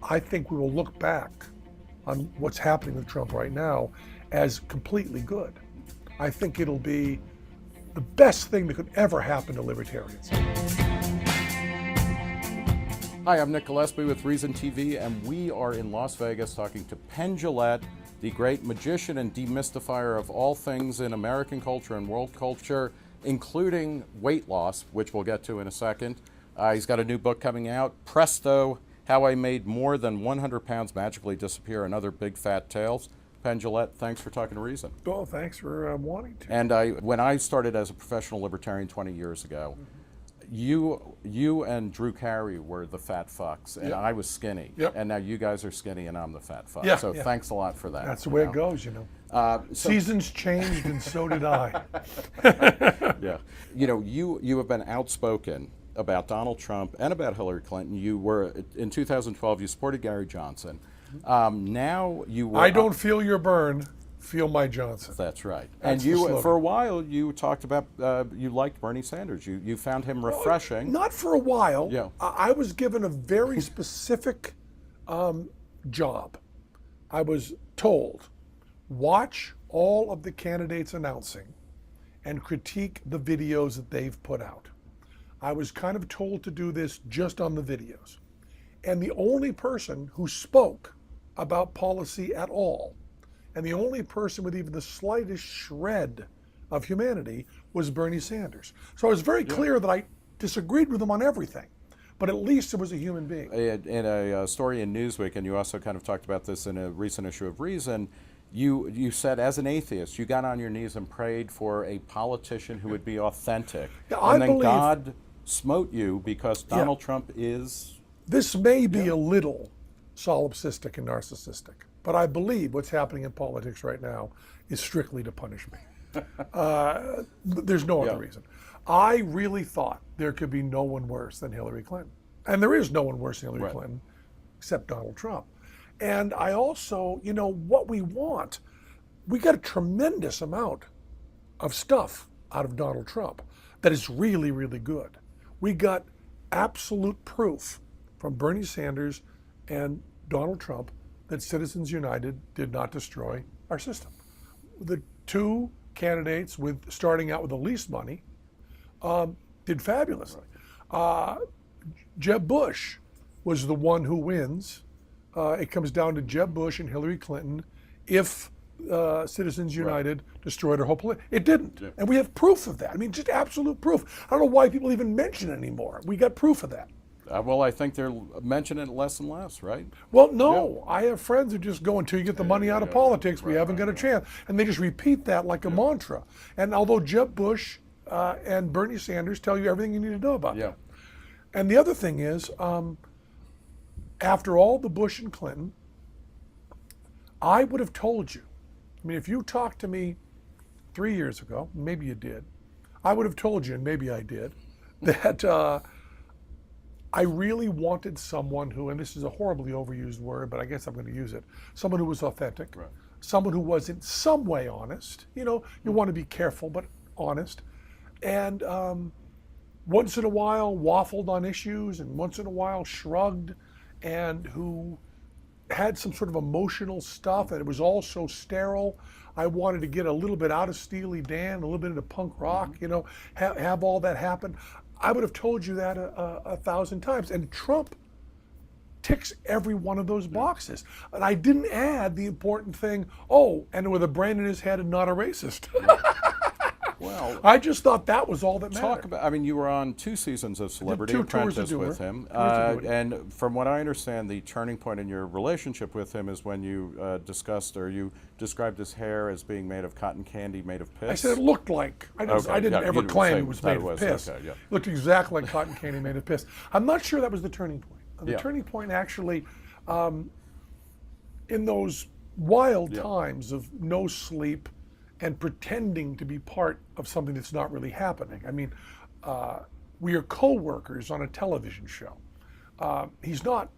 I think we will look back on what's happening with Trump right now as completely good. I think it'll be the best thing that could ever happen to libertarians. Hi, I'm Nick Gillespie with Reason TV, and we are in Las Vegas talking to Penn Jillette, the great magician and demystifier of all things in American culture and world culture, including weight loss, which we'll get to in a second. He's got a new book coming out, Presto, How I Made More Than 100 Pounds Magically Disappear and Other Big Fat Tales. Penn Jillette, thanks for talking to Reason. Well, thanks for wanting to. And when I started as a professional libertarian 20 years ago, you and Drew Carey were the fat fucks, and I was skinny. Yep. And now you guys are skinny, and I'm the fat fuck. Yeah, so thanks a lot for that. That's the way it goes, Seasons changed, and so did I. Yeah. You have been outspoken about Donald Trump and about Hillary Clinton. You were, in 2012, you supported Gary Johnson. Now you were... I don't feel your burn. Feel my Johnson. That's right. That's and you, for a while, you talked about you liked Bernie Sanders. You found him refreshing. Not for a while. Yeah. I was given a very specific job. I was told, watch all of the candidates announcing and critique the videos that they've put out. I was kind of told to do this just on the videos. And the only person who spoke about policy at all, and the only person with even the slightest shred of humanity, was Bernie Sanders. So I was very clear that I disagreed with him on everything, but at least it was a human being. In a story in Newsweek, and you also kind of talked about this in a recent issue of Reason, you said, as an atheist, you got on your knees and prayed for a politician who would be authentic. Yeah, and then God smote you because Donald Trump is... This may be a little solipsistic and narcissistic, but I believe what's happening in politics right now is strictly to punish me. There's no other reason. I really thought there could be no one worse than Hillary Clinton. And there is no one worse than Hillary Clinton, except Donald Trump. And I also, what we want, we got a tremendous amount of stuff out of Donald Trump that is really, really good. We got absolute proof from Bernie Sanders and Donald Trump that Citizens United did not destroy our system. The two candidates, starting out with the least money, did fabulously. Jeb Bush was the one who wins. It comes down to Jeb Bush and Hillary Clinton if Citizens United destroyed our whole it didn't. Yeah. And we have proof of that. I mean, just absolute proof. I don't know why people even mention it anymore. We got proof of that. Well, I think they're mentioning it less and less, right? Well, no. Yeah. I have friends who just go, until you get the money out of politics, we haven't got a chance. And they just repeat that like a mantra. And although Jeb Bush and Bernie Sanders tell you everything you need to know about that. And the other thing is, after all the Bush and Clinton, I would have told you, I mean, if you talked to me 3 years ago, maybe you did, I would have told you, and maybe I did, that I really wanted someone who, and this is a horribly overused word, but I guess I'm going to use it, someone who was authentic, someone who was in some way honest. You want to be careful, but honest. And once in a while waffled on issues, and once in a while shrugged, and who had some sort of emotional stuff, and it was all so sterile. I wanted to get a little bit out of Steely Dan, a little bit into punk rock, have all that happen. I would have told you that a 1,000 times. And Trump ticks every one of those boxes. And I didn't add the important thing, and with a brain in his head and not a racist. Well, I just thought that was all that mattered. You were on 2 seasons of Celebrity Apprentice with him. And from what I understand, the turning point in your relationship with him is when you you described his hair as being made of cotton candy made of piss. I said it looked like. I didn't ever claim it was made of piss. It looked exactly like cotton candy made of piss. I'm not sure that was the turning point. The turning point actually, in those wild times of no sleep, and pretending to be part of something that's not really happening. I mean, we are co-workers on a television show. He's not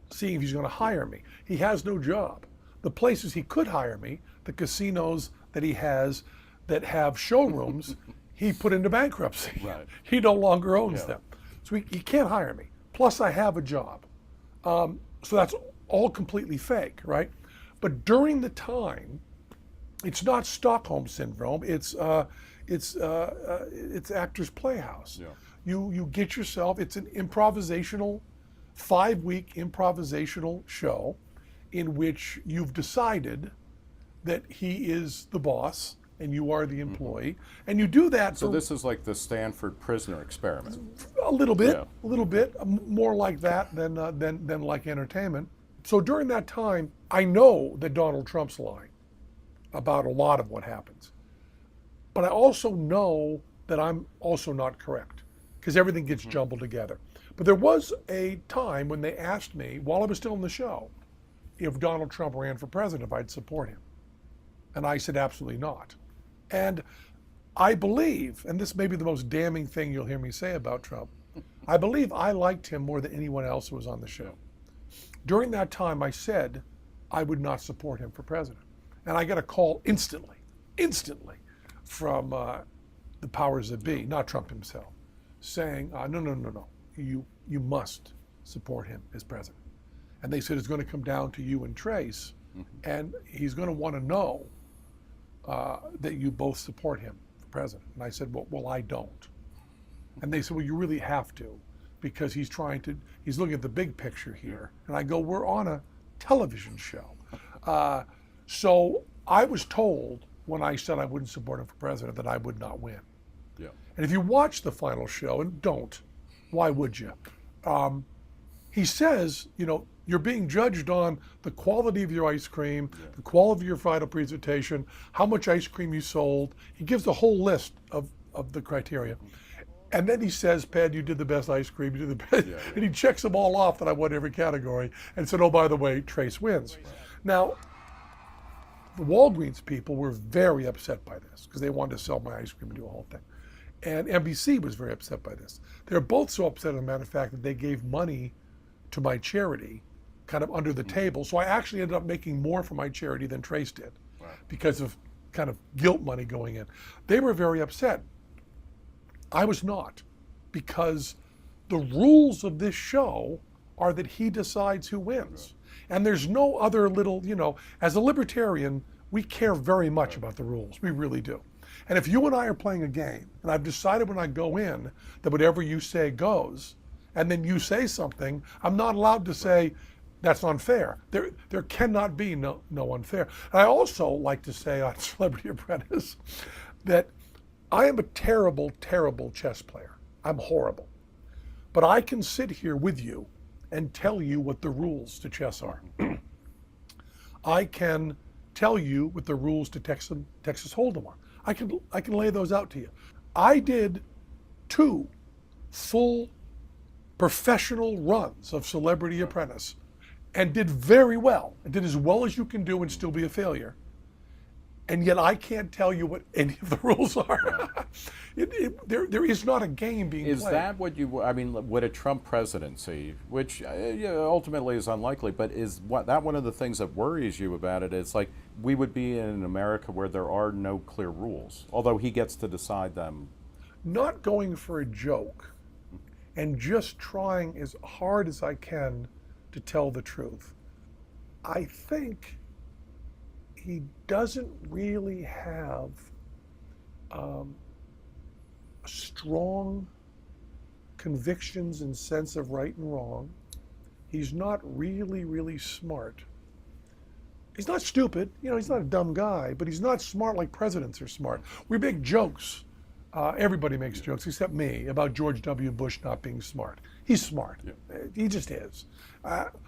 seeing if he's going to hire me. He has no job. The places he could hire me, the casinos that he has that have showrooms, he put into bankruptcy. Right. He no longer owns them. So he can't hire me. Plus I have a job. So that's all completely fake, right? But during the time, it's not Stockholm syndrome. It's Actors Playhouse. Yeah. You get yourself. It's an improvisational, 5-week improvisational show, in which you've decided that he is the boss and you are the employee, and you do that. So this is like the Stanford prisoner experiment. A little bit, Yeah. a little bit, more like that than like entertainment. So during that time, I know that Donald Trump's lying about a lot of what happens, but I also know that I'm also not correct, because everything gets jumbled together. But there was a time when they asked me, while I was still in the show, if Donald Trump ran for president, if I'd support him. And I said, absolutely not. And I believe, and this may be the most damning thing you'll hear me say about Trump, I believe I liked him more than anyone else who was on the show. During that time, I said I would not support him for president. And I got a call instantly from the powers that be, not Trump himself, saying, no, you must support him as president. And they said it's going to come down to you and Trace, and he's going to want to know that you both support him for president. And I said, well, I don't. And they said, well, you really have to, because he's looking at the big picture here. And I go, we're on a television show. So I was told when I said I wouldn't support him for president that I would not win. Yeah. And if you watch the final show, and don't, why would you? He says, you're being judged on the quality of your ice cream, the quality of your final presentation, how much ice cream you sold. He gives a whole list of the criteria. And then he says, Ped, you did the best ice cream, you did the best. And he checks them all off that I won every category, and said, oh, by the way, Trace wins. Now, the Walgreens people were very upset by this, because they wanted to sell my ice cream and do a whole thing. And NBC was very upset by this. They were both so upset, as a matter of fact, that they gave money to my charity kind of under the table. So I actually ended up making more for my charity than Trace did, because of kind of guilt money going in. They were very upset. I was not, because the rules of this show are that he decides who wins. And there's no other little, as a libertarian, we care very much about the rules. We really do. And if you and I are playing a game, and I've decided when I go in that whatever you say goes, and then you say something, I'm not allowed to say that's unfair. There cannot be no unfair. And I also like to say on Celebrity Apprentice that I am a terrible, terrible chess player. I'm horrible. But I can sit here with you and tell you what the rules to chess are. I can tell you what the rules to Texas Hold'em are. I can lay those out to you. I did 2 full professional runs of Celebrity Apprentice and did very well. I did as well as you can do and still be a failure. And yet I can't tell you what any of the rules are. There is not a game being played. Is that what would a Trump presidency, which ultimately is unlikely, but is that one of the things that worries you about it? It's like we would be in an America where there are no clear rules, although he gets to decide them. Not going for a joke and just trying as hard as I can to tell the truth. I think he doesn't really have strong convictions and sense of right and wrong. He's not really, really smart. He's not stupid, he's not a dumb guy, but he's not smart like presidents are smart. We make jokes, everybody makes jokes except me, about George W. Bush not being smart. He's smart. He just is.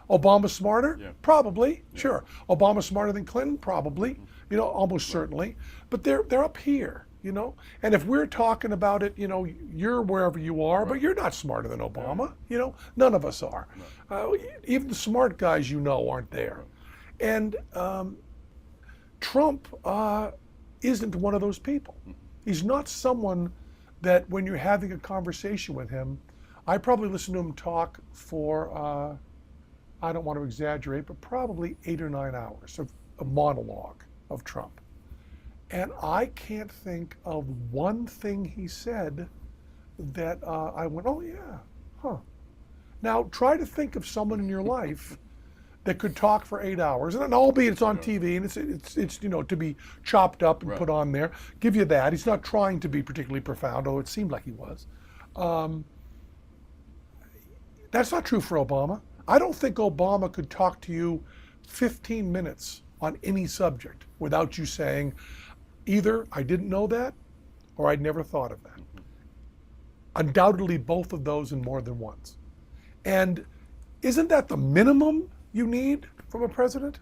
Obama smarter? Probably, sure. Obama smarter than Clinton? Probably, almost certainly. But they're up here, And if we're talking about it, you're wherever you are, but you're not smarter than Obama. None of us are. Even the smart guys aren't there. And Trump isn't one of those people. He's not someone that when you're having a conversation with him, I probably listen to him talk for, I don't want to exaggerate, but probably 8 or 9 hours of a monologue of Trump. And I can't think of one thing he said that I went, oh yeah, huh. Now try to think of someone in your life that could talk for 8 hours, and albeit it's on TV and it's to be chopped up and put on there. Give you that. He's not trying to be particularly profound, although it seemed like he was. That's not true for Obama. I don't think Obama could talk to you 15 minutes on any subject without you saying, either I didn't know that or I'd never thought of that. Undoubtedly both of those and more than once. And isn't that the minimum you need from a president?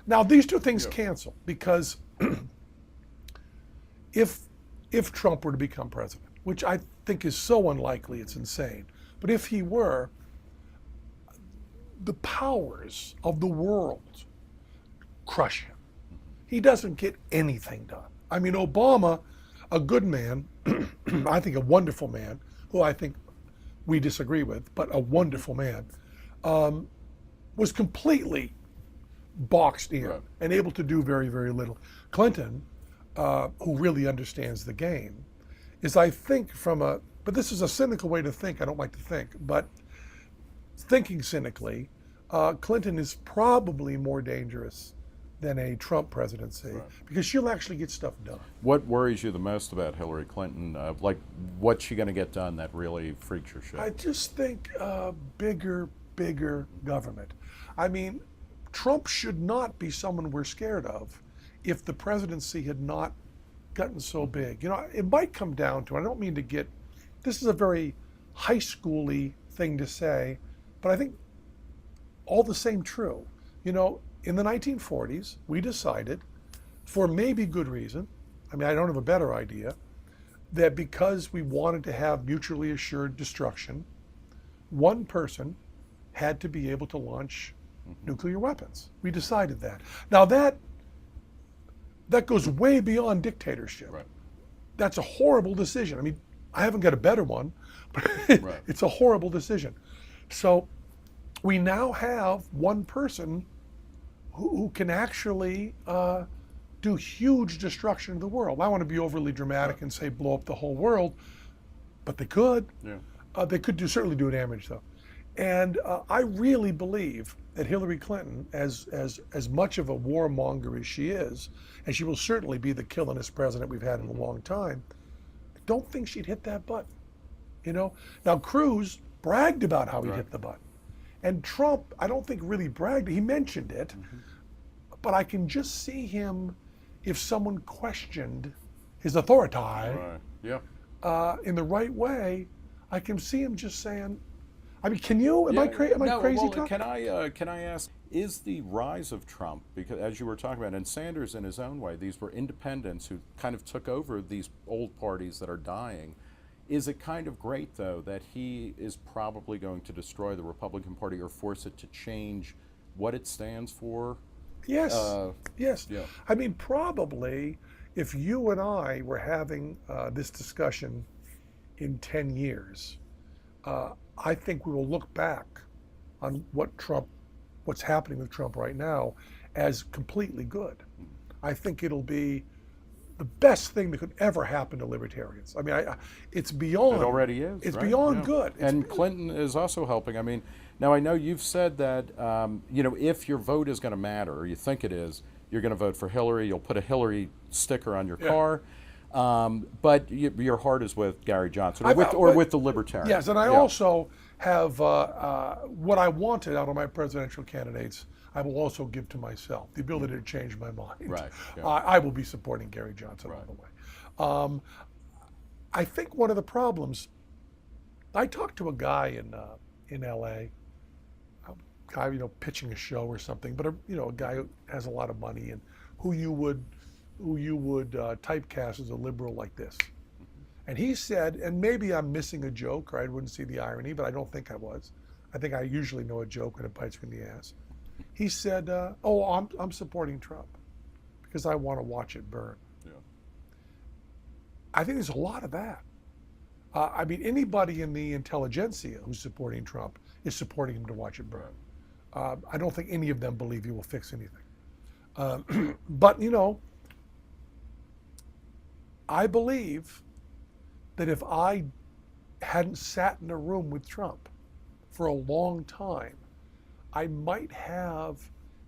Now these two things cancel, because if Trump were to become president, which I think is so unlikely, it's insane, but if he were, the powers of the world crush him. He doesn't get anything done. I mean, Obama, a good man, I think a wonderful man, who I think we disagree with, but a wonderful man, was completely boxed in and able to do very, very little. Clinton, who really understands the game, is, I think, but this is a cynical way to think, I don't like to think, but thinking cynically, Clinton is probably more dangerous than a Trump presidency, because she'll actually get stuff done. What worries you the most about Hillary Clinton? Like, what's she going to get done that really freaks your shit? I just think bigger government. I mean, Trump should not be someone we're scared of if the presidency had not gotten so big. It might come down to, I don't mean to get, this is a very high school-y thing to say, but I think all the same true. In the 1940s, we decided, for maybe good reason, I mean, I don't have a better idea, that because we wanted to have mutually assured destruction, one person had to be able to launch nuclear weapons. We decided that. Now that goes way beyond dictatorship. That's a horrible decision. I mean, I haven't got a better one, but it's a horrible decision. So we now have one person who can actually do huge destruction of the world. I want to be overly dramatic and say blow up the whole world, but they could. They could certainly do damage, though. And I really believe that Hillary Clinton, as much of a warmonger as she is, and she will certainly be the killingest president we've had in a long time, I don't think she'd hit that button. Now Cruz bragged about how he hit the button. And Trump, I don't think really bragged. He mentioned it, but I can just see him, if someone questioned his authority in the right way, I can see him just saying, I mean, can you? Am I crazy? Well, can I ask? Is the rise of Trump, because as you were talking about, and Sanders in his own way, these were independents who kind of took over these old parties that are dying. Is it kind of great, though, that he is probably going to destroy the Republican Party or force it to change what it stands for? Yes. Yes. Yeah. I mean, probably if you and I were having this discussion in 10 years, I think we will look back on what's happening with Trump right now as completely good. I think it'll be the best thing that could ever happen to libertarians. I mean, it's beyond. It already is. It's beyond good. Clinton is also helping. I mean, now I know you've said that if your vote is going to matter, or you think it is, you're going to vote for Hillary. You'll put a Hillary sticker on your car, but your heart is with Gary Johnson with the Libertarians. Yes, and I also have what I wanted out of my presidential candidates. I will also give to myself the ability to change my mind. Right. Yeah. I will be supporting Gary Johnson all the way. I think one of the problems, I talked to a guy in LA, a guy pitching a show or something, but a guy who has a lot of money and who you would typecast as a liberal like this. And he said, and maybe I'm missing a joke or I wouldn't see the irony, but I don't think I was. I think I usually know a joke when it bites me in the ass. He said, I'm supporting Trump because I want to watch it burn. Yeah. I think there's a lot of that. I mean, anybody in the intelligentsia who's supporting Trump is supporting him to watch it burn. I don't think any of them believe he will fix anything. But, I believe that if I hadn't sat in a room with Trump for a long time, I might have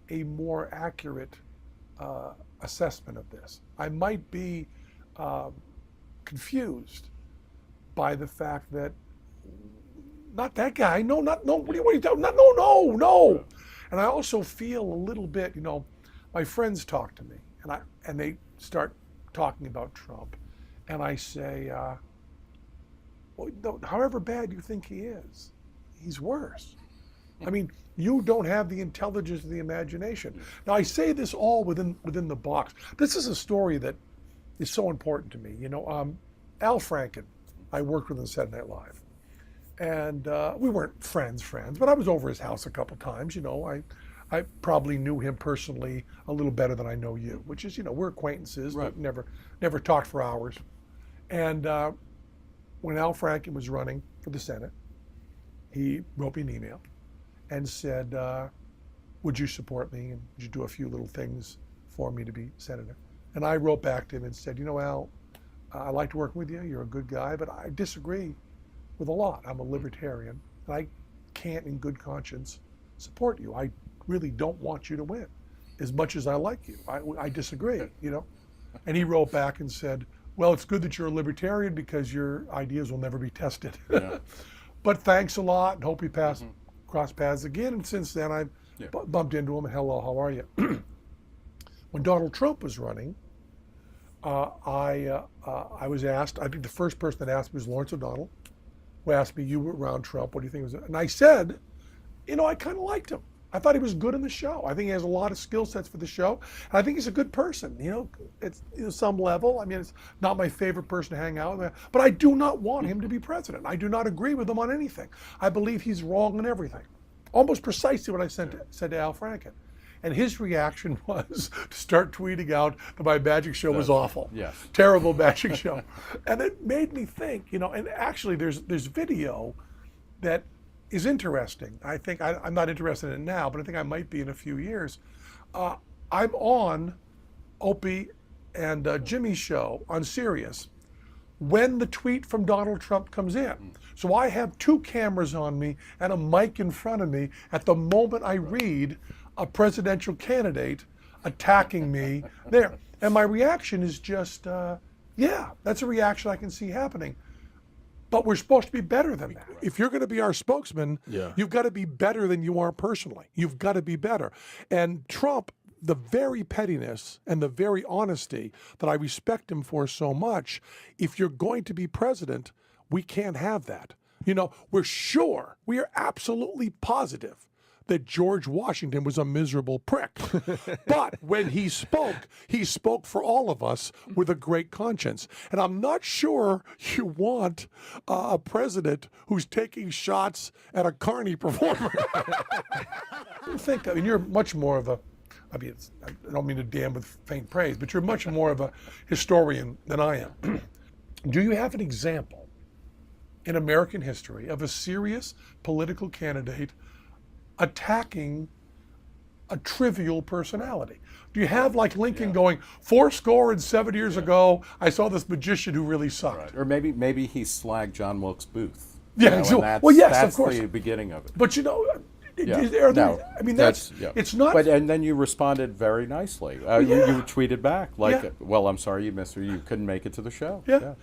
a more accurate assessment of this. I might be confused by the fact that not that guy. No, not no. What are you doing? Not, no. And I also feel a little bit. My friends talk to me, and they start talking about Trump, and I say, well, no, however bad you think he is, he's worse. I mean, you don't have the intelligence of the imagination. Now, I say this all within the box. This is a story that is so important to me. Al Franken, I worked with on Saturday Night Live. And we weren't friends, but I was over his house a couple times. I probably knew him personally a little better than I know you, which is, we're acquaintances, right. But never talked for hours. And when Al Franken was running for the Senate, he wrote me an email and said, would you support me and would you do a few little things for me to be senator? And I wrote back to him and said, Al, I like to work with you. You're a good guy, but I disagree with a lot. I'm a libertarian, and I can't in good conscience support you. I really don't want you to win as much as I like you. I disagree, And he wrote back and said, well, it's good that you're a libertarian because your ideas will never be tested. Yeah. But thanks a lot, and hope we cross paths again. And since then, I've bumped into him, and hello, how are you? When Donald Trump was running, I was asked, I think the first person that asked me was Lawrence O'Donnell, who asked me, you were around Trump, what do you think was it? And I said, I kind of liked him. I thought he was good in the show. I think he has a lot of skill sets for the show. And I think he's a good person, it's some level. I mean, it's not my favorite person to hang out with, but I do not want him to be president. I do not agree with him on anything. I believe he's wrong on everything. Almost precisely what I said to Al Franken. And his reaction was to start tweeting out that my magic show was awful. Yes. Terrible magic show. And it made me think, and actually there's video that is interesting. I think, I'm not interested in it now, but I think I might be in a few years. I'm on Opie and Jimmy's show on Sirius when the tweet from Donald Trump comes in. So I have two cameras on me and a mic in front of me at the moment I read a presidential candidate attacking me there. And my reaction is just, that's a reaction I can see happening. But we're supposed to be better than that. If you're going to be our spokesman, you've got to be better than you are personally. You've got to be better. And Trump, the very pettiness and the very honesty that I respect him for so much, if you're going to be president, we can't have that. We're sure, we are absolutely positive that George Washington was a miserable prick. But when he spoke for all of us with a great conscience. And I'm not sure you want a president who's taking shots at a carny performer. You're much more of I don't mean to damn with faint praise, but you're much more of a historian than I am. Do you have an example in American history of a serious political candidate attacking a trivial personality? Do you have like Lincoln going, 7 years ago, I saw this magician who really sucked? Right. Or maybe he slagged John Wilkes Booth. Yeah, that's of course. the beginning of it. But it's not. And then you responded very nicely. You tweeted back well, I'm sorry you missed her. You couldn't make it to the show. Yeah.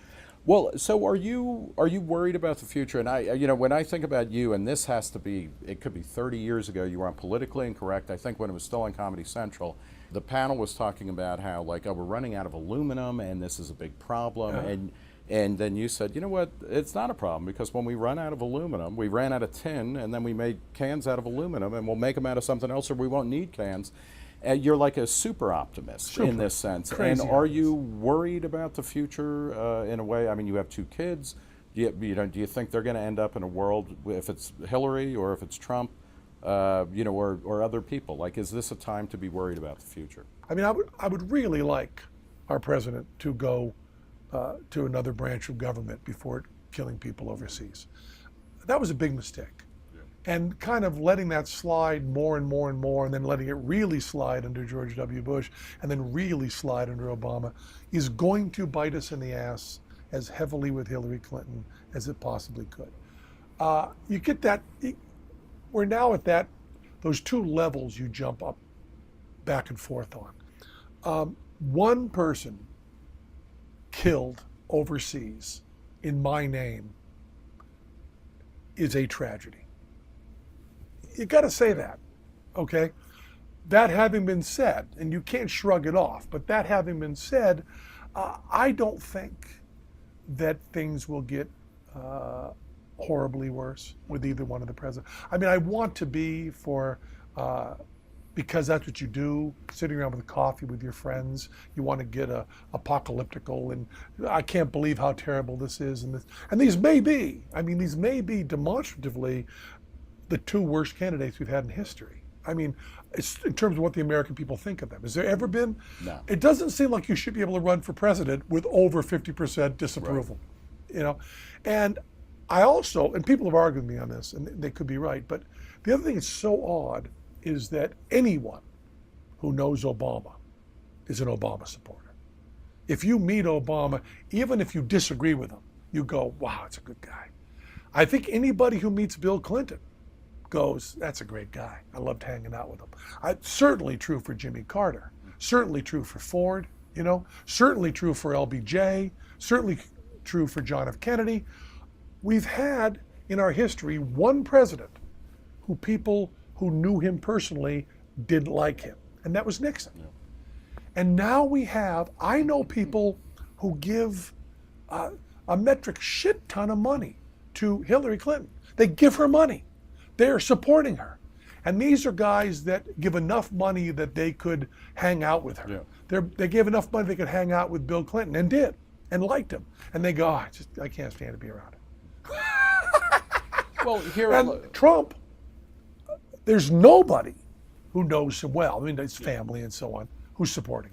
Well, so are you worried about the future? And when I think about you, and this it could be 30 years ago, you were on Politically Incorrect, I think when it was still on Comedy Central, the panel was talking about how we're running out of aluminum and this is a big problem. And then you said, you know what, it's not a problem because when we run out of aluminum, we ran out of tin and then we made cans out of aluminum and we'll make them out of something else or we won't need cans. You're like a super optimist in this sense. Crazy and are you worried about the future in a way? I mean, you have two kids. Do you think they're going to end up in a world, if it's Hillary or if it's Trump, or other people? Is this a time to be worried about the future? I mean, I would really like our president to go to another branch of government before killing people overseas. That was a big mistake. And kind of letting that slide more and more and more, and then letting it really slide under George W. Bush, and then really slide under Obama, is going to bite us in the ass as heavily with Hillary Clinton as it possibly could. You get that, we're now at that those two levels you jump up back and forth on. One person killed overseas in my name is a tragedy. You got to say that, okay? That having been said, and you can't shrug it off, but that having been said, I don't think that things will get horribly worse with either one of the presidents. I mean, I want to be for, because that's what you do, sitting around with a coffee with your friends. You want to get apocalyptical, and I can't believe how terrible this is. And these may be, these may be demonstratively the two worst candidates we've had in history. I mean, it's in terms of what the American people think of them. Has there ever been? No. It doesn't seem like you should be able to run for president with over 50% disapproval. Right. And I also, and people have argued with me on this, and they could be right, but the other thing that's so odd is that anyone who knows Obama is an Obama supporter. If you meet Obama, even if you disagree with him, you go, wow, it's a good guy. I think anybody who meets Bill Clinton goes, that's a great guy. I loved hanging out with him. Certainly true for Jimmy Carter. Certainly true for Ford, certainly true for LBJ, certainly true for John F. Kennedy. We've had in our history one president who people who knew him personally didn't like him, and that was Nixon. Yeah. And now I know people who give a metric shit ton of money to Hillary Clinton. They give her money. They're supporting her. And these are guys that give enough money that they could hang out with her. Yeah. They gave enough money they could hang out with Bill Clinton, and did, and liked him. And they go, I can't stand to be around him. Well, and Trump, there's nobody who knows him well. His family and so on, who's supporting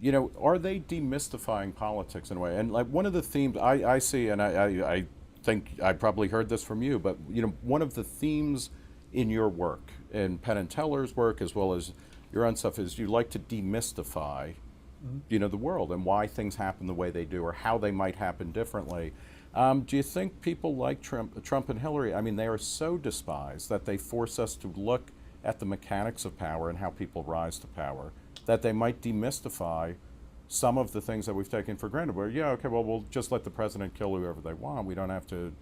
him. Are they demystifying politics in a way? And like one of the themes I see, and I think I probably heard this from you, but one of the themes in your work, in Penn and Teller's work, as well as your own stuff, is you like to demystify, the world and why things happen the way they do, or how they might happen differently. Do you think people like Trump and Hillary, they are so despised that they force us to look at the mechanics of power and how people rise to power, that they might demystify some of the things that we've taken for granted, where, we'll just let the president kill whoever they want. We don't have to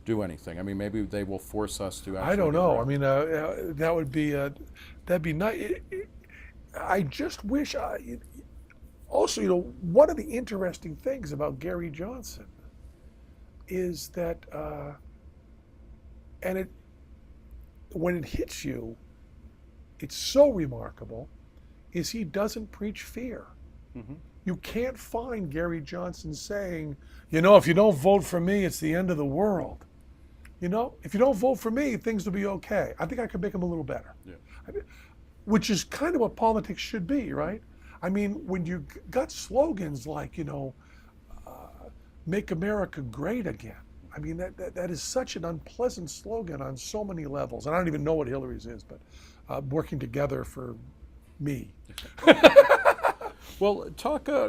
do anything. Maybe they will force us to actually. I don't know. That would be, that'd be nice. I just wish, also, one of the interesting things about Gary Johnson is that, when it hits you, it's so remarkable, is he doesn't preach fear. Mm-hmm. You can't find Gary Johnson saying, if you don't vote for me, it's the end of the world. If you don't vote for me, things will be okay. I think I could make them a little better. Yeah. Which is kind of what politics should be, right? When you got slogans like, make America great again. That is such an unpleasant slogan on so many levels. And I don't even know what Hillary's is, but working together for me. Well,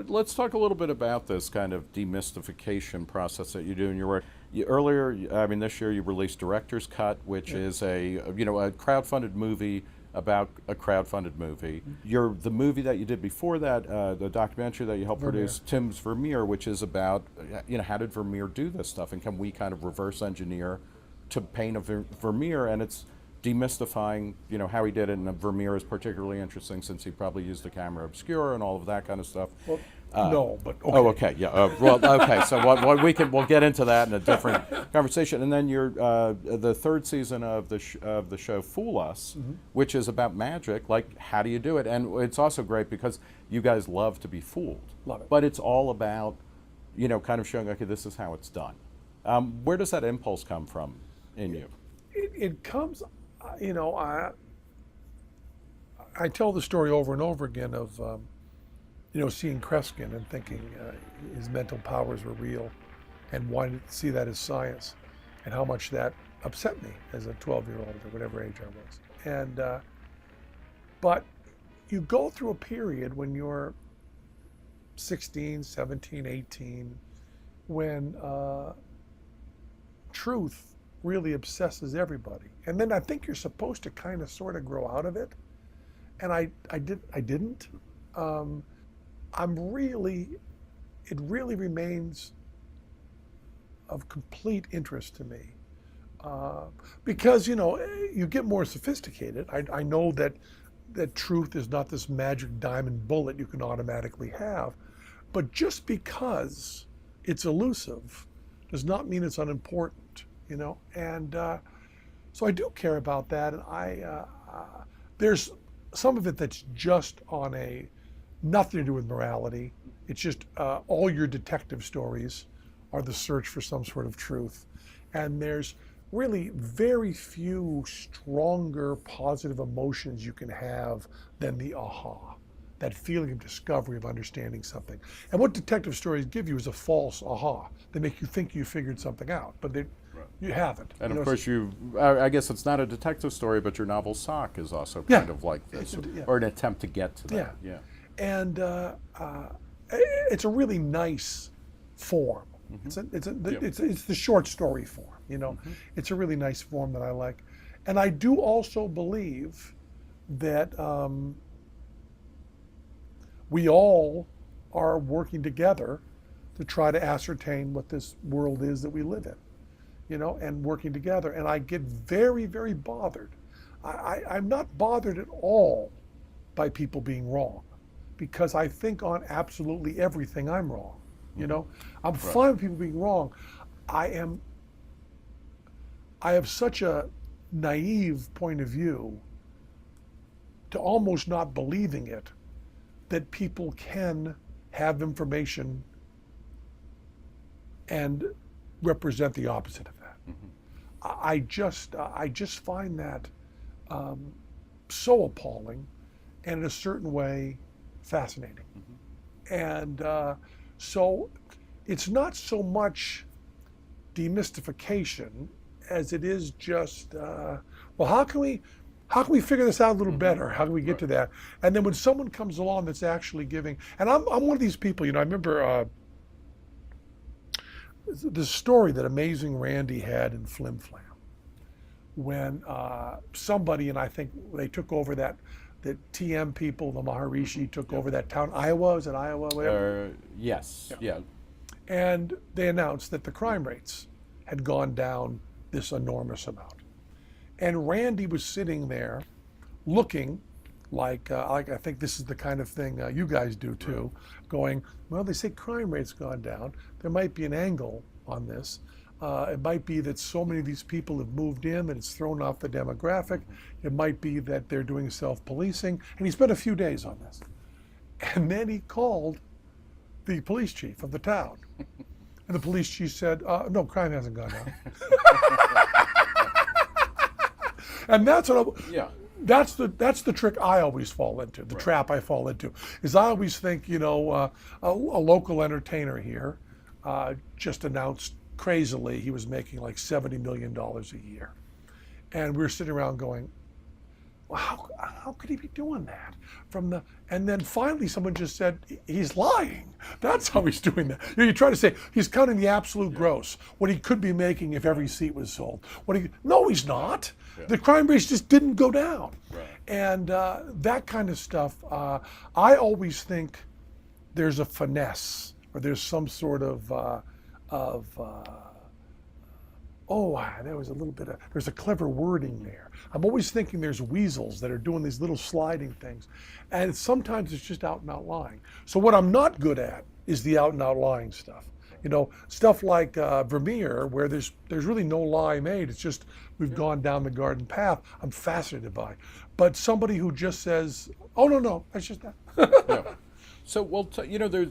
let's talk a little bit about this kind of demystification process that you do in your work. This year you released Director's Cut, which is a crowdfunded movie about a crowdfunded movie. The movie that you did before that, the documentary that you helped produce, Tim's Vermeer, which is about, how did Vermeer do this stuff, and can we kind of reverse engineer to paint a Vermeer, and it's demystifying, how he did it, and Vermeer is particularly interesting since he probably used the camera obscura and all of that kind of stuff. Well, no, but okay. Oh, okay, yeah. Okay. So we'll get into that in a different conversation. And then the third season of the show, Fool Us, which is about magic. Like, how do you do it? And it's also great because you guys love to be fooled. Love it. But it's all about, kind of showing, okay, this is how it's done. Where does that impulse come from in you? It comes, I tell the story over and over again of. Seeing Kreskin and thinking his mental powers were real, and wanting to see that as science, and how much that upset me as a 12-year-old or whatever age I was. And but you go through a period when you're 16, 17, 18, when truth really obsesses everybody. And then I think you're supposed to kind of sort of grow out of it. And I didn't. It really remains of complete interest to me. Because, you get more sophisticated. I know that truth is not this magic diamond bullet you can automatically have. But just because it's elusive does not mean it's unimportant, And so I do care about that. And there's some of it that's just on nothing to do with morality. It's just all your detective stories are the search for some sort of truth. And there's really very few stronger positive emotions you can have than the aha, that feeling of discovery, of understanding something. And what detective stories give you is a false aha. They make you think you figured something out, but you haven't. And of course, I guess it's not a detective story, but your novel Sock is also kind of like this, or an attempt to get to that. Yeah. And it's a really nice form. It's the short story form, It's a really nice form that I like. And I do also believe that we all are working together to try to ascertain what this world is that we live in, and working together. And I get very, very bothered. I'm not bothered at all by people being wrong, because I think on absolutely everything I'm wrong. I'm fine with people being wrong. I have such a naive point of view to almost not believing it, that people can have information and represent the opposite of that. I just find that so appalling, and in a certain way fascinating. And so it's not so much demystification as it is just, how can we figure this out a little better? How can we get to that? And then when someone comes along that's actually giving, and I'm one of these people, I remember the story that Amazing Randy had in Flim Flam, when somebody, and I think they took over the TM people, the Maharishi took over that town. Iowa, is it Iowa? Whatever? Yes, yeah. And they announced that the crime rates had gone down this enormous amount. And Randy was sitting there looking like I think this is the kind of thing you guys do too, going, well, they say crime rate's gone down. There might be an angle on this. It might be that so many of these people have moved in that it's thrown off the demographic. It might be that they're doing self-policing. And he spent a few days on this. And then he called the police chief of the town. And the police chief said, no, crime hasn't gone down. And that's that's the trick I always fall into, the trap I fall into, is I always think, a local entertainer here just announced crazily he was making like $70 million a year. And we were sitting around going, well, how could he be doing that? And then finally someone just said, he's lying. That's how he's doing that. You try to say, he's counting the absolute gross, what he could be making if every seat was sold. No, he's not. Yeah. The crime rate just didn't go down. Right. And that kind of stuff, I always think there's a finesse, or there's some sort of there's a clever wording there. I'm always thinking there's weasels that are doing these little sliding things. And sometimes it's just out and out lying. So what I'm not good at is the out and out lying stuff. Stuff like Vermeer, where there's really no lie made. It's just we've gone down the garden path. I'm fascinated by. But somebody who just says, oh, no, that's just that. Yeah. So,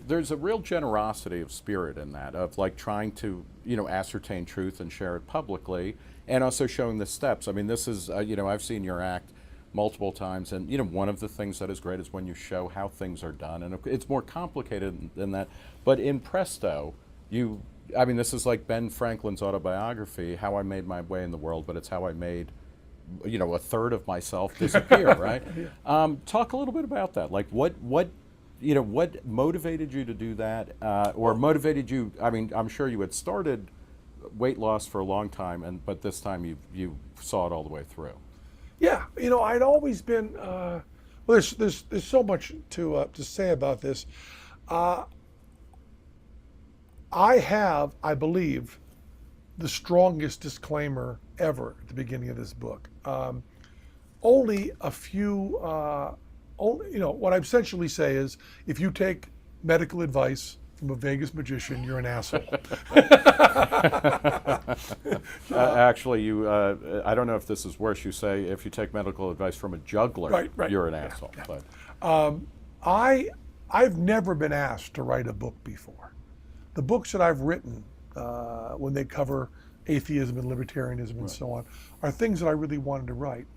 there's a real generosity of spirit in that, of like trying to, ascertain truth and share it publicly, and also showing the steps. I mean, this is, I've seen your act multiple times, and, one of the things that is great is when you show how things are done, and it's more complicated than that. But in Presto, this is like Ben Franklin's autobiography, How I Made My Way in the World, but it's how I made, a third of myself disappear, right? Yeah. Talk a little bit about that. Like, what motivated you to do that, or motivated you? I mean, I'm sure you had started weight loss for a long time, but this time you saw it all the way through. Yeah, I'd always been. Well, there's so much to say about this. I believe, the strongest disclaimer ever at the beginning of this book. Only a few. What I essentially say is, if you take medical advice from a Vegas magician, you're an asshole. Actually, I don't know if this is worse. You say if you take medical advice from a juggler, right. you're an asshole. Yeah. But I've never been asked to write a book before. The books that I've written, when they cover atheism and libertarianism and so on, are things that I really wanted to write.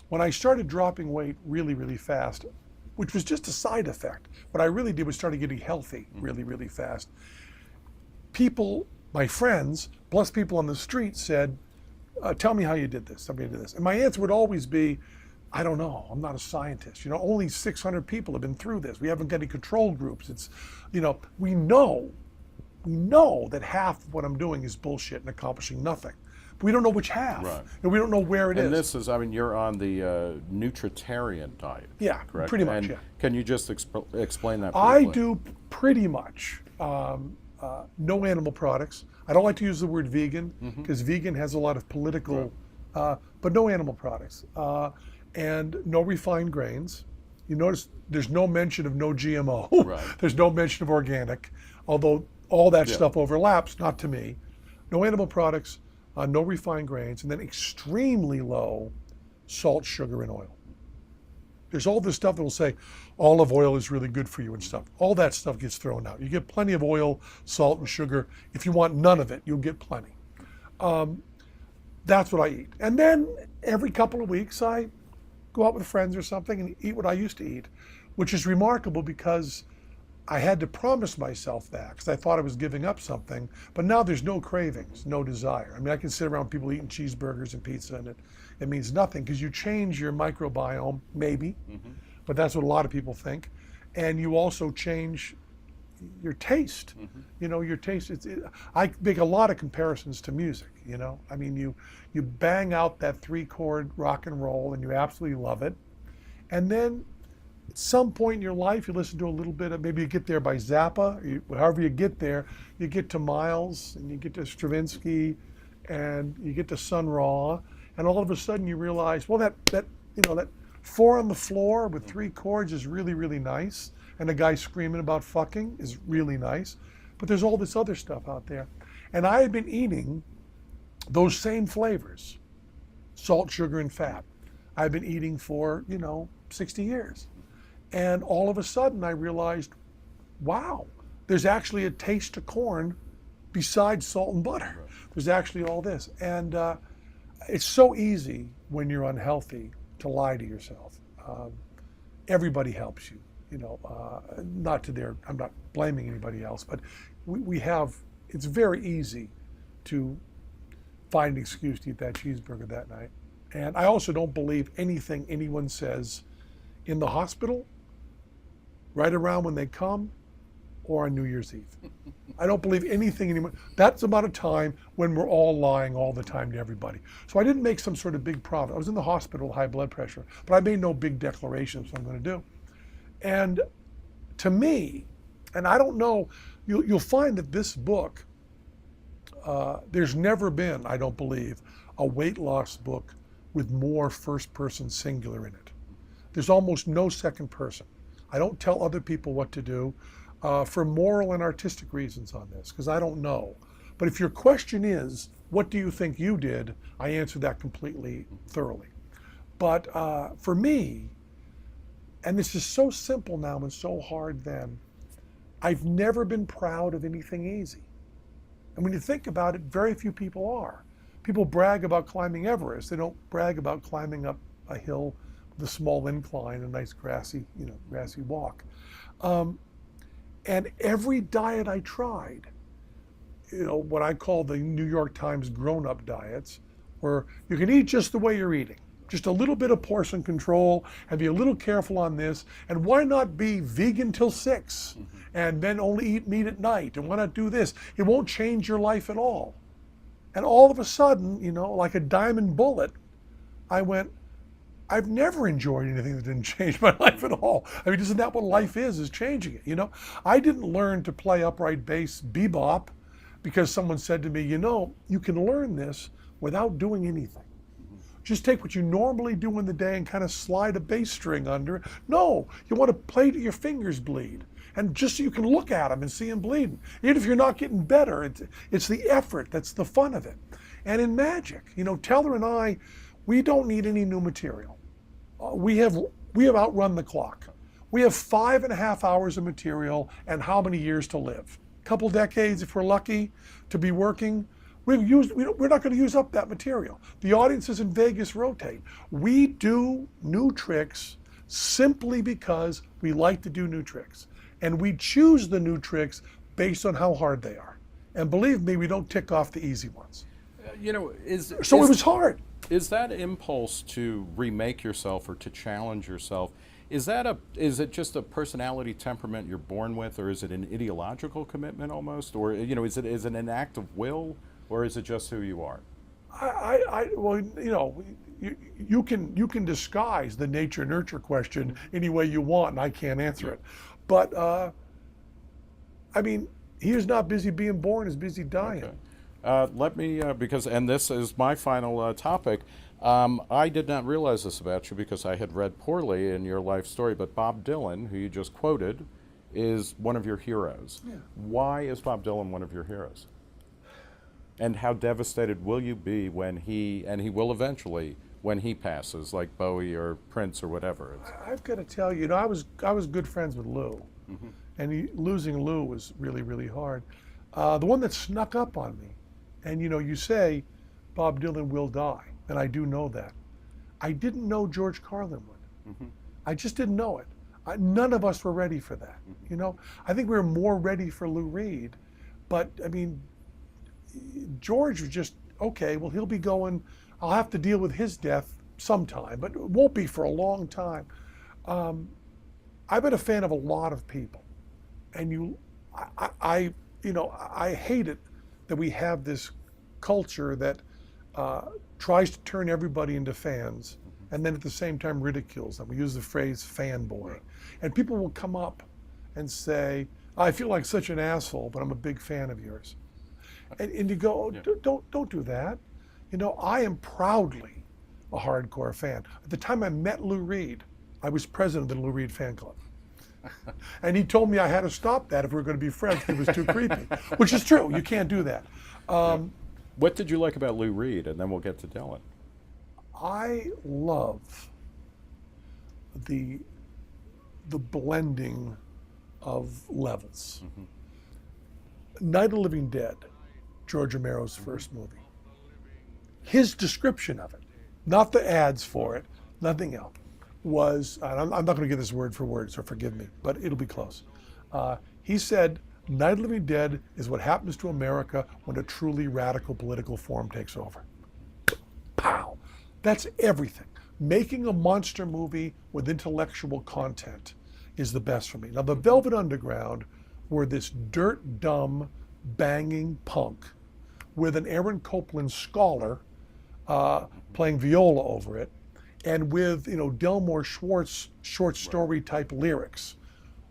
When I started dropping weight really, really fast, which was just a side effect, what I really did was started getting healthy really, really fast. People, my friends, plus people on the street said, tell me how you did this, tell me how you did this. And my answer would always be, I don't know, I'm not a scientist. Only 600 people have been through this. We haven't got any control groups. It's, we know that half of what I'm doing is bullshit and accomplishing nothing. But we don't know which half. Right. And we don't know where it is. And this is, you're on the nutritarian diet. Yeah, correct? Pretty much, yeah. Can you just explain that briefly? I do pretty much no animal products. I don't like to use the word vegan, because vegan has a lot of political, but no animal products. And no refined grains. You notice there's no mention of no GMO. Right. There's no mention of organic, although all that stuff overlaps, not to me. No animal products, no refined grains, and then extremely low salt, sugar, and oil. There's all this stuff that will say olive oil is really good for you and stuff. All that stuff gets thrown out. You get plenty of oil, salt, and sugar. If you want none of it, you'll get plenty. That's what I eat. And then every couple of weeks, I go out with friends or something and eat what I used to eat, which is remarkable because I had to promise myself that because I thought I was giving up something, but now there's no cravings, no desire. I can sit around people eating cheeseburgers and pizza and it means nothing because you change your microbiome, maybe, but that's what a lot of people think. And you also change your taste, your taste. I make a lot of comparisons to music, you bang out that 3-chord rock and roll and you absolutely love it. And then at some point in your life, you listen to a little bit of, maybe you get there by Zappa, however you get there, you get to Miles and you get to Stravinsky and you get to Sun Ra, and all of a sudden you realize, well, that 4 on the floor with 3 chords is really, really nice, and a guy screaming about fucking is really nice, but there's all this other stuff out there. And I had been eating those same flavors, salt, sugar, and fat. I've been eating for, 60 years. And all of a sudden I realized, wow, there's actually a taste to corn besides salt and butter. Right. There's actually all this. And it's so easy when you're unhealthy to lie to yourself. Everybody helps you, I'm not blaming anybody else, but it's very easy to find an excuse to eat that cheeseburger that night. And I also don't believe anything anyone says in the hospital, right around when they come, or on New Year's Eve. I don't believe anything anymore. That's about a time when we're all lying all the time to everybody. So I didn't make some sort of big problem. I was in the hospital with high blood pressure, but I made no big declarations what I'm going to do. And to me, and I don't know, you'll find that this book, there's never been, I don't believe, a weight loss book with more first-person singular in it. There's almost no second person. I don't tell other people what to do for moral and artistic reasons on this, because I don't know. But if your question is, what do you think you did? I answer that completely thoroughly. But for me, and this is so simple now and so hard then, I've never been proud of anything easy. And when you think about it, very few people are. People brag about climbing Everest. They don't brag about climbing up a hill with a small incline, a nice grassy walk. And every diet I tried, what I call the New York Times grown-up diets, where you can eat just the way you're eating, just a little bit of portion control, and be a little careful on this, and why not be vegan till 6, and then only eat meat at night, and why not do this? It won't change your life at all. And all of a sudden, like a diamond bullet, I went, I've never enjoyed anything that didn't change my life at all. I mean, isn't that what life is changing it, I didn't learn to play upright bass bebop because someone said to me, you can learn this without doing anything. Just take what you normally do in the day and kind of slide a bass string under it. No, you want to play till your fingers bleed. And just so you can look at them and see them bleeding. Even if you're not getting better, it's the effort that's the fun of it. And in magic, Teller and I, we don't need any new material. We have outrun the clock. We have 5.5 hours of material and how many years to live? A couple decades, if we're lucky, to be working. We're not going to use up that material. The audiences in Vegas rotate. We do new tricks simply because we like to do new tricks. And we choose the new tricks based on how hard they are. And believe me, we don't tick off the easy ones. It was hard. Is that impulse to remake yourself or to challenge yourself, is it just a personality temperament you're born with, or is it an ideological commitment almost? Or, is it an act of will? Or is it just who you are? Well, you can disguise the nature-nurture question any way you want, and I can't answer it. But, he is not busy being born, he's busy dying. Okay. Let me, and this is my final topic, I did not realize this about you because I had read poorly in your life story, but Bob Dylan, who you just quoted, is one of your heroes. Yeah. Why is Bob Dylan one of your heroes? And how devastated will you be when he will eventually, when he passes, like Bowie or Prince or whatever? I've got to tell you, I was good friends with Lou, and losing Lou was really, really hard. The one that snuck up on me, and you say Bob Dylan will die, and I do know that. I didn't know George Carlin would. I just didn't know it. None of us were ready for that. I think we were more ready for Lou Reed, but George was just, okay, well, he'll be going, I'll have to deal with his death sometime, but it won't be for a long time. I've been a fan of a lot of people, and I hate it that we have this culture that tries to turn everybody into fans, and then at the same time ridicules them. We use the phrase fanboy, and people will come up and say, I feel like such an asshole, but I'm a big fan of yours. And you go, don't do that. I am proudly a hardcore fan. At the time I met Lou Reed, I was president of the Lou Reed fan club. And he told me I had to stop that if we were going to be friends because it was too creepy, which is true. You can't do that. What did you like about Lou Reed? And then we'll get to Dylan. I love the blending of levels. Night of the Living Dead, George Romero's first movie. His description of it, not the ads for it, nothing else, was, and I'm not going to give this word for word, so forgive me, but it'll be close. He said, Night of the Living Dead is what happens to America when a truly radical political form takes over. Pow! That's everything. Making a monster movie with intellectual content is the best for me. Now, the Velvet Underground were this dirt dumb, banging punk with an Aaron Copland scholar playing viola over it, and with Delmore Schwartz short story type lyrics,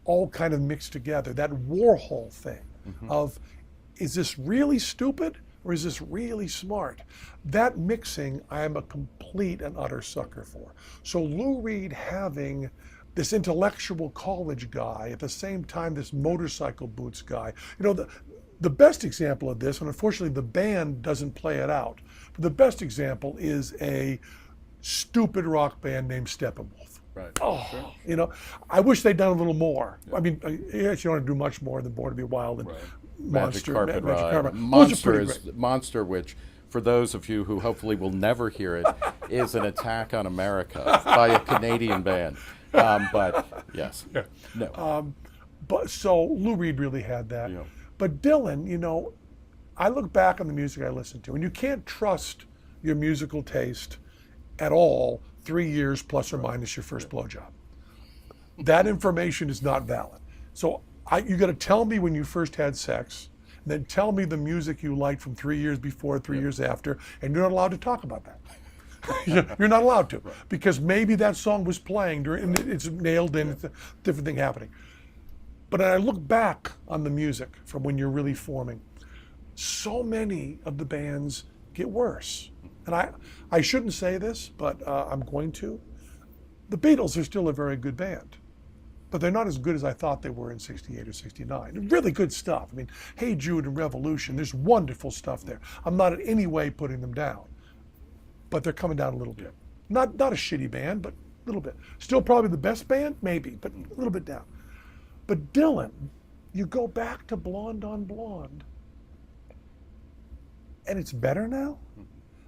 all kind of mixed together. That Warhol thing of, is this really stupid or is this really smart? That mixing, I am a complete and utter sucker for. So Lou Reed having this intellectual college guy, at the same time this motorcycle boots guy. The best example of this, and unfortunately the band doesn't play it out, but the best example is a stupid rock band named Steppenwolf. Right. Oh, sure. I wish they'd done a little more. Yeah. I mean, you actually don't want to do much more than Born to Be Wild and Magic Carpet Ride. Monster, which, for those of you who hopefully will never hear it, is an attack on America by a Canadian band. But yes, no. But so Lou Reed really had that. Yeah. But Dylan, I look back on the music I listened to, and you can't trust your musical taste at all 3 years plus or minus your first blowjob. That information is not valid. So you got to tell me when you first had sex, and then tell me the music you liked from 3 years before, 3 years after, and you're not allowed to talk about that. You're not allowed to, because maybe that song was playing during, and it's nailed in, it's a different thing happening. But I look back on the music from when you're really forming, so many of the bands get worse. And I shouldn't say this, but I'm going to. The Beatles are still a very good band, but they're not as good as I thought they were in 68 or 69. Really good stuff. I mean, Hey Jude and Revolution, there's wonderful stuff there. I'm not in any way putting them down, but they're coming down a little bit. Not a shitty band, but a little bit. Still probably the best band, maybe, but a little bit down. But Dylan, you go back to Blonde on Blonde, and it's better now?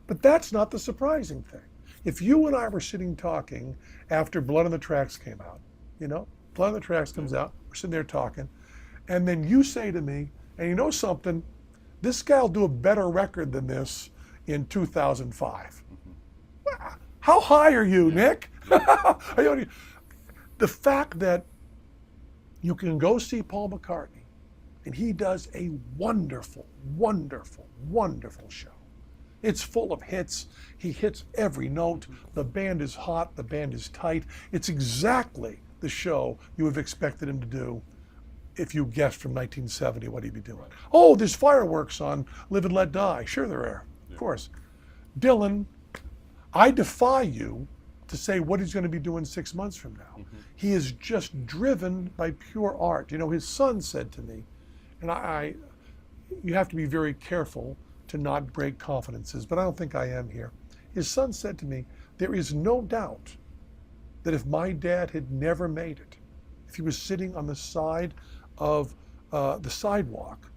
But that's not the surprising thing. If you and I were sitting talking after Blood on the Tracks came out, Blood on the Tracks comes out, we're sitting there talking, and then you say to me, and you know something, this guy will do a better record than this in 2005. How high are you, Nick? The fact that you can go see Paul McCartney, and he does a wonderful, wonderful, wonderful show. It's full of hits. He hits every note. The band is hot. The band is tight. It's exactly the show you have expected him to do if you guessed from 1970 what he'd be doing. Oh, there's fireworks on Live and Let Die. Sure there are, of course. Dylan, I defy you to say what he's going to be doing 6 months from now. He is just driven by pure art. His son said to me, and you have to be very careful to not break confidences, but I don't think I am here. His son said to me, there is no doubt that if my dad had never made it, if he was sitting on the side of the sidewalk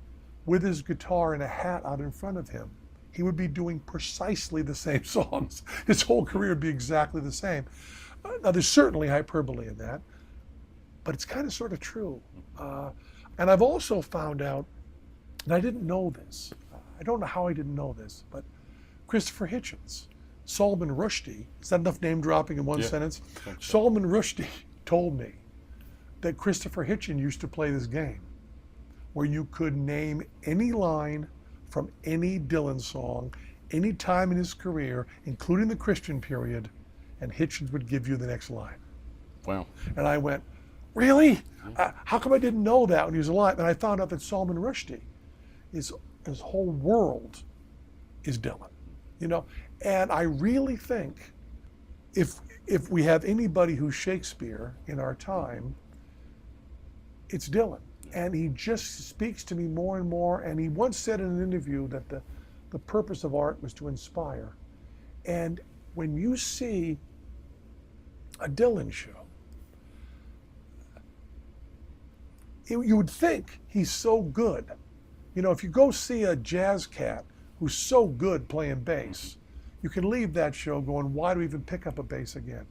with his guitar and a hat out in front of him, he would be doing precisely the same songs. His whole career would be exactly the same. Now, there's certainly hyperbole in that, but it's kind of sort of true. And I've also found out, and I didn't know this, I don't know how I didn't know this, but Christopher Hitchens, Salman Rushdie, is that enough name dropping in one sentence? Salman Rushdie told me that Christopher Hitchens used to play this game where you could name any line from any Dylan song, any time in his career, including the Christian period, and Hitchens would give you the next line. Wow. And I went, really? How come I didn't know that when he was alive? And I found out that Salman Rushdie, his whole world is Dylan, And I really think if we have anybody who's Shakespeare in our time, it's Dylan. And he just speaks to me more and more. And he once said in an interview that the purpose of art was to inspire. And when you see a Dylan show, you would think he's so good. If you go see a jazz cat who's so good playing bass, you can leave that show going, why do we even pick up a bass again?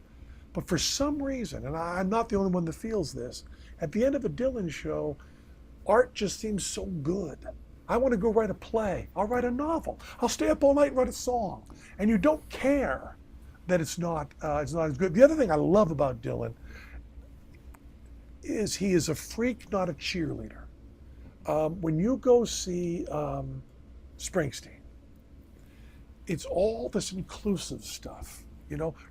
But for some reason, and I'm not the only one that feels this, at the end of a Dylan show, art just seems so good. I want to go write a play. I'll write a novel. I'll stay up all night and write a song. And you don't care that it's not as good. The other thing I love about Dylan is he is a freak, not a cheerleader. When you go see Springsteen, it's all this inclusive stuff.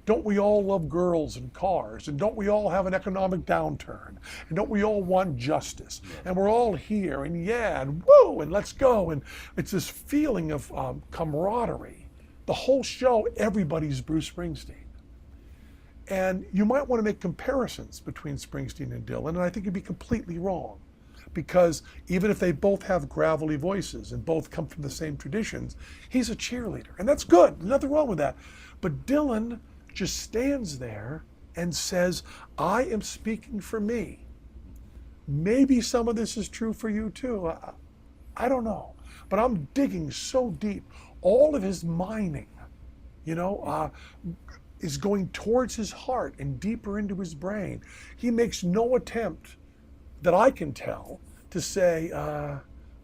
Don't we all love girls and cars? And don't we all have an economic downturn? And don't we all want justice? And we're all here, and and woo, and let's go. And it's this feeling of camaraderie. The whole show, everybody's Bruce Springsteen. And you might want to make comparisons between Springsteen and Dylan, and I think you'd be completely wrong. Because even if they both have gravelly voices and both come from the same traditions, he's a cheerleader. And that's good, nothing wrong with that. But Dylan just stands there and says, I am speaking for me. Maybe some of this is true for you too. I don't know. But I'm digging so deep. All of his mining, is going towards his heart and deeper into his brain. He makes no attempt that I can tell to say,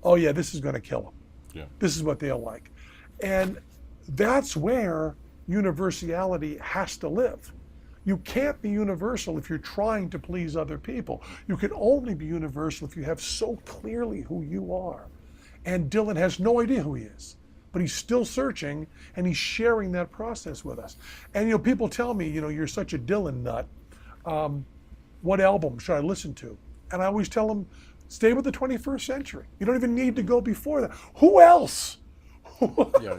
oh yeah, this is going to kill them. Yeah. This is what they'll like. And that's where universality has to live. You can't be universal if you're trying to please other people. You can only be universal if you have so clearly who you are. And Dylan has no idea who he is, but he's still searching, and he's sharing that process with us. And people tell me, you're such a Dylan nut. What album should I listen to? And I always tell them, stay with the 21st century. You don't even need to go before that. Who else? Yeah.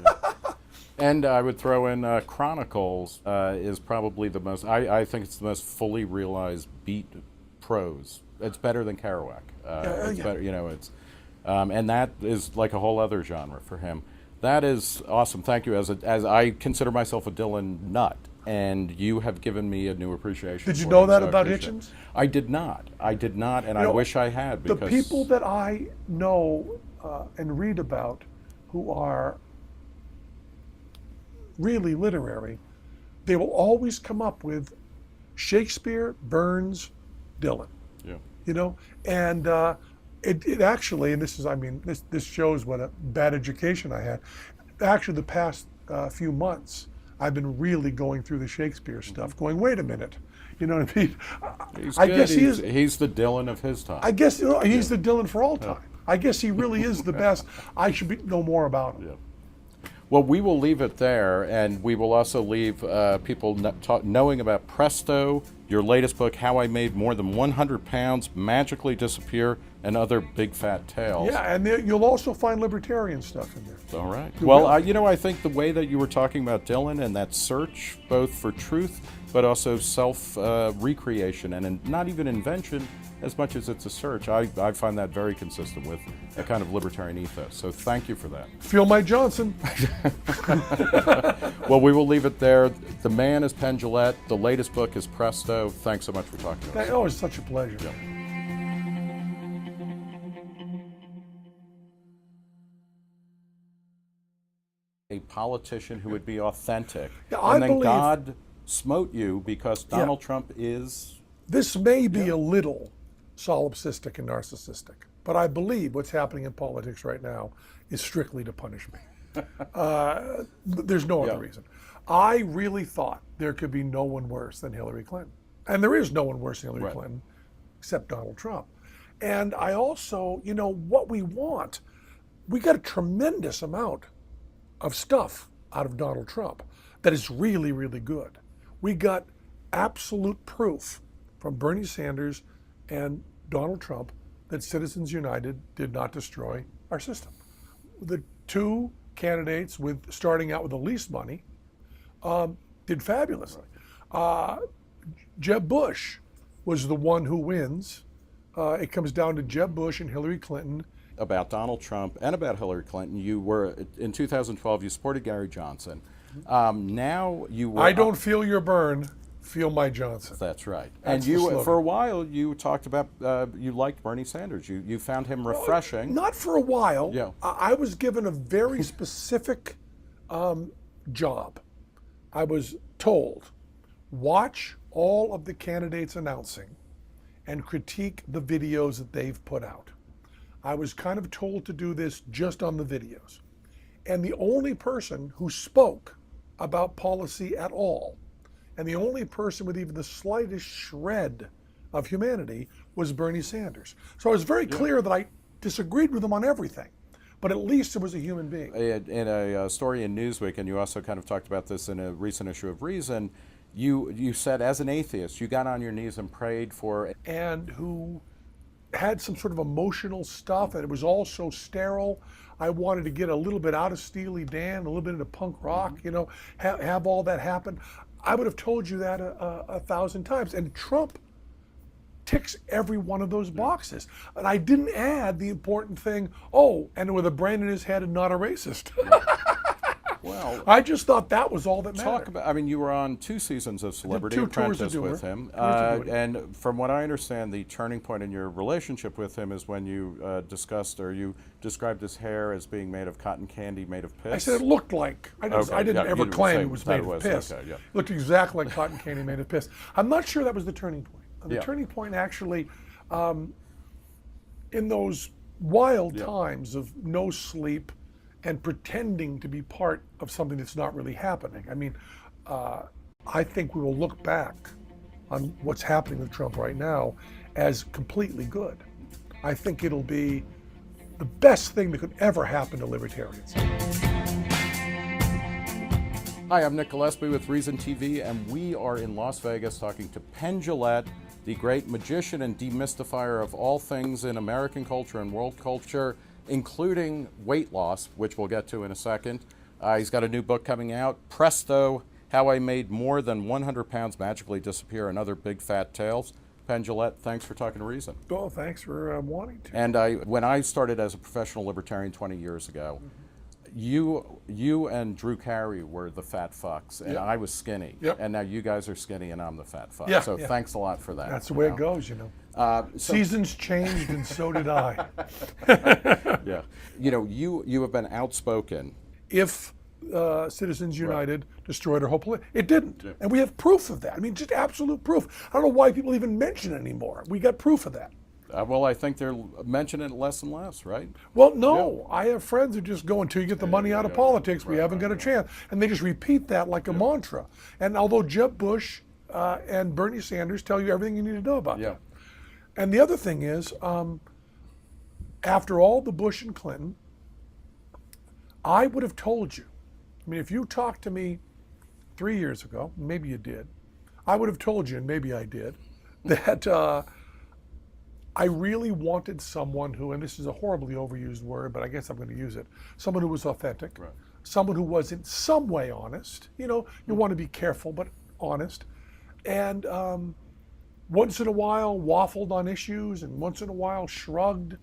And I would throw in Chronicles is probably the most, I think it's the most fully realized beat prose. It's better than Kerouac. It's better, it's, and that is like a whole other genre for him. That is awesome. Thank you. As I consider myself a Dylan nut, and you have given me a new appreciation. Did you for know him, that so about appreciate Hitchens? I did not, and I wish I had. Because the people that I know and read about who are really literary, they will always come up with Shakespeare, Burns, Dylan. Yeah. And it actually, and this shows what a bad education I had. Actually, the past few months, I've been really going through the Shakespeare stuff, going, wait a minute, you know what I mean? I guess he's the Dylan of his time. I guess he's the Dylan for all time. I guess he really is the best. I should know more about him. Yeah. Well, we will leave it there, and we will also leave people knowing about Presto, your latest book, How I Made More Than 100 Pounds Magically Disappear, and Other Big Fat Tales. Yeah, and you'll also find libertarian stuff in there. All right. Well, I think the way that you were talking about Dylan and that search, both for truth, but also self-recreation and not even invention, as much as it's a search, I find that very consistent with a kind of libertarian ethos. So thank you for that. Feel my Johnson. Well, we will leave it there. The man is Penn Jillette. The latest book is Presto. Thanks so much for talking to us. Oh, it's such a pleasure. Yeah. A politician who would be authentic. Yeah, and then God smote you because Donald Trump is... This may be a little solipsistic and narcissistic, but I believe what's happening in politics right now is strictly to punish me. There's no other reason. I really thought there could be no one worse than Hillary Clinton. And there is no one worse than Hillary Clinton except Donald Trump. And I also, what we want, we got a tremendous amount of stuff out of Donald Trump that is really, really good. We got absolute proof from Bernie Sanders and Donald Trump that Citizens United did not destroy our system. The two candidates starting out with the least money did fabulously. Jeb Bush was the one who wins. It comes down to Jeb Bush and Hillary Clinton. About Donald Trump and about Hillary Clinton, you were, in 2012, you supported Gary Johnson. Now you were... I don't feel your burn, feel my Johnson. That's right. That's and for a while, you talked about, you liked Bernie Sanders. You found him refreshing. Not for a while. Yeah. I was given a very specific job. I was told, watch all of the candidates announcing and critique the videos that they've put out. I was kind of told to do this just on the videos. And the only person who spoke about policy at all, and the only person with even the slightest shred of humanity, was Bernie Sanders. So I was very clear that I disagreed with him on everything, but at least it was a human being. In a story in Newsweek, and you also kind of talked about this in a recent issue of Reason, you said as an atheist, you got on your knees and prayed for... And who had some sort of emotional stuff, and it was all so sterile. I wanted to get a little bit out of Steely Dan, a little bit into punk rock, have all that happen. I would have told you that 1,000 times. And Trump ticks every one of those boxes. And I didn't add the important thing, and with a brain in his head and not a racist. Well, I just thought that was all that mattered. You were on 2 seasons of Celebrity Two tours Apprentice with him. And from what I understand, the turning point in your relationship with him is when you discussed, or you described his hair as being made of cotton candy made of piss. I said it looked like. I didn't ever claim it was made of piss. Okay, yeah. It looked exactly like cotton candy made of piss. I'm not sure that was the turning point. The turning point actually, in those wild times of no sleep, and pretending to be part of something that's not really happening. I think we will look back on what's happening with Trump right now as completely good. I think it'll be the best thing that could ever happen to libertarians. Hi, I'm Nick Gillespie with Reason TV, and we are in Las Vegas talking to Penn Jillette, the great magician and demystifier of all things in American culture and world culture, including weight loss, which we'll get to in a second. He's got a new book coming out, Presto, How I Made More Than 100 Pounds Magically Disappear and Other Big Fat Tales. Penn Jillette, thanks for talking to Reason. Well, thanks for wanting to. And when I started as a professional libertarian 20 years ago, you and Drew Carey were the fat fucks, and I was skinny. Yep. And now you guys are skinny, and I'm the fat fuck. Yeah, so yeah. Thanks a lot for that. That's the way it goes, you know. So, Seasons changed, and so did I. yeah. You know, you have been outspoken. If Citizens United destroyed our whole it didn't. Yeah. And we have proof of that. I mean, just absolute proof. I don't know why people even mention it anymore. We got proof of that. Well, I think they're mentioning it less and less, right? Well, no. Yeah. I have friends who just go, until you get the money out of politics, we haven't got a chance. And they just repeat that like a mantra. And although Jeb Bush and Bernie Sanders tell you everything you need to know about that. And the other thing is, after all the Bush and Clinton, I would have told you, I mean, if you talked to me 3 years ago, maybe you did, I would have told you, and maybe I did, that I really wanted someone who, and this is a horribly overused word, but I guess I'm going to use it, someone who was authentic, someone who was in some way honest. You know, you want to be careful, but honest. And once in a while waffled on issues, and once in a while shrugged.